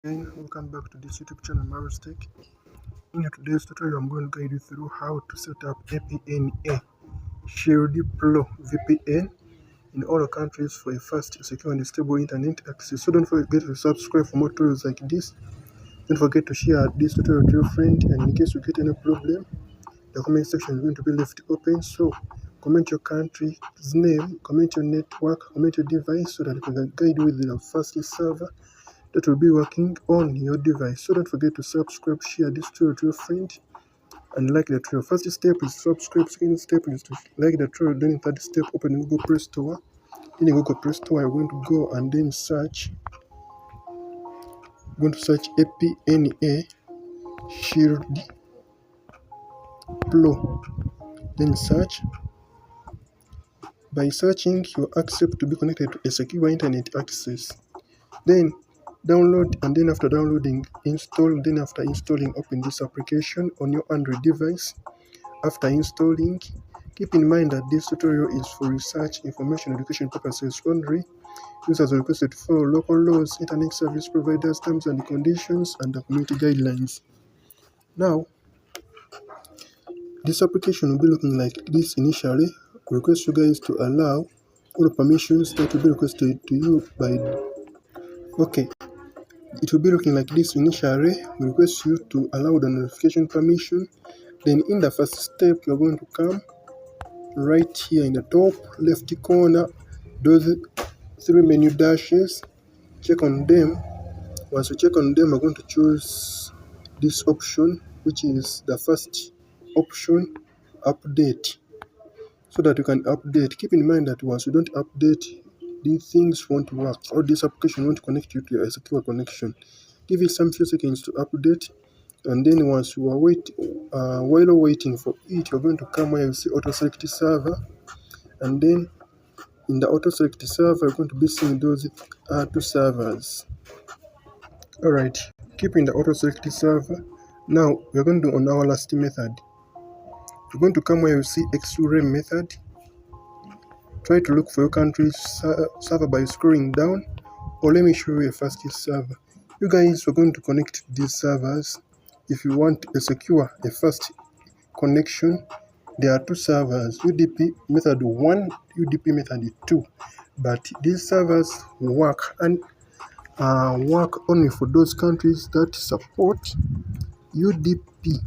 Again, welcome back to this YouTube channel, Marvel's Tech. In today's tutorial, I'm going to guide you through how to set up Apna Shield Pro VPN in all countries for a fast, secure, and stable internet access. So don't forget to subscribe for more tutorials like this. Don't forget to share this tutorial to your friend, and in case you get any problem, the comment section is going to be left open. So comment your country's name, comment your network, comment your device, so that I can guide you with the fastest server that will be working on your device. So don't forget to subscribe, share this tutorial to your friend, and like the tutorial. First step is subscribe. Second step is to like the tutorial. Then third step, open Google Play Store. In Google Play Store, I'm going to go and then search. I'm going to search Apna Shield Pro. Then search. By searching, you accept to be connected to a secure internet access. Then download, and then after downloading, install. Then after installing, open this application on your Android device. After installing, keep in mind that this tutorial is for research, information, education purposes only. Users are requested to follow local laws, internet service providers, terms and conditions, and the community guidelines. Now, this application will be looking like this initially. I request you guys to allow all the permissions that will be requested to you by. Okay. It will be looking like this initially. We request you to allow the notification permission. Then in the first step, you're going to come right here in the top left corner, those three menu dashes. Check on them. Once you check on them, we're going to choose this option, which is the first option, update, so that you can update. Keep in mind that once you don't update, these things won't work, or this application won't connect you to a secure connection. Give it some few seconds to update, and then once you are while waiting for it, you're going to come where you see auto select server, and then in the auto select server, you're going to be seeing those two servers. Alright, keep in the auto select server. Now we're going to do on our last method. You're going to come where you see X-ray method. Try to look for your country's server by scrolling down, or let me show you a fastest server. You guys are going to connect these servers. If you want a secure, a fast connection, there are two servers, UDP method 1, UDP method 2. But these servers work only for those countries that support UDP.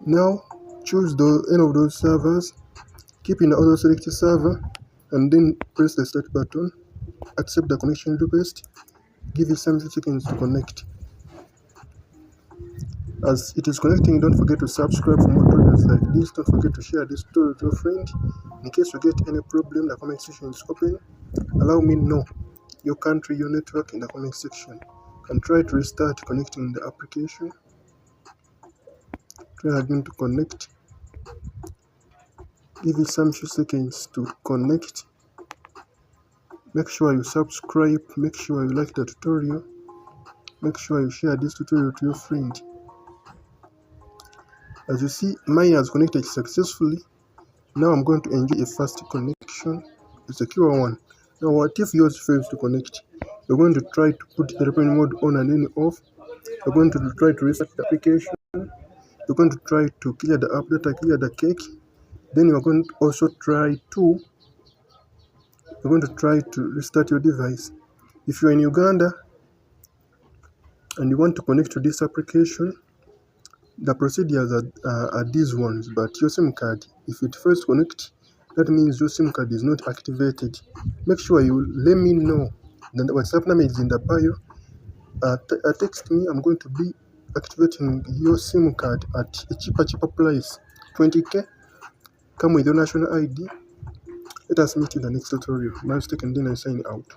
Now choose any of those servers. Keep in the auto select server, and then press the start button. Accept the connection request. Give it some seconds to connect. As it is connecting, don't forget to subscribe for more tutorials like this. Don't forget to share this tutorial to your friend. In case you get any problem, the comment section is open. Allow me know your country, your network in the comment section. And try to restart connecting the application. Try again to connect. Give it some few seconds to connect. Make sure you subscribe. Make sure you like the tutorial. Make sure you share this tutorial to your friend. As you see, mine has connected successfully. Now I'm going to enjoy a fast connection, a secure one. Now what if yours fails to connect? You're going to try to put airplane mode on and then off. You're going to try to restart the application. You're going to try to clear the app data, clear the cake. Then you're going to also try to restart your device. If you're in Uganda and you want to connect to this application, the procedures are these ones, but your SIM card, if it first connect, that means your SIM card is not activated. Make sure you let me know. Then the WhatsApp number is in the bio. Text me. I'm going to be activating your SIM card at a cheaper price, 20k. Come with your national ID. Let us meet in the next tutorial. Now, and then I sign out.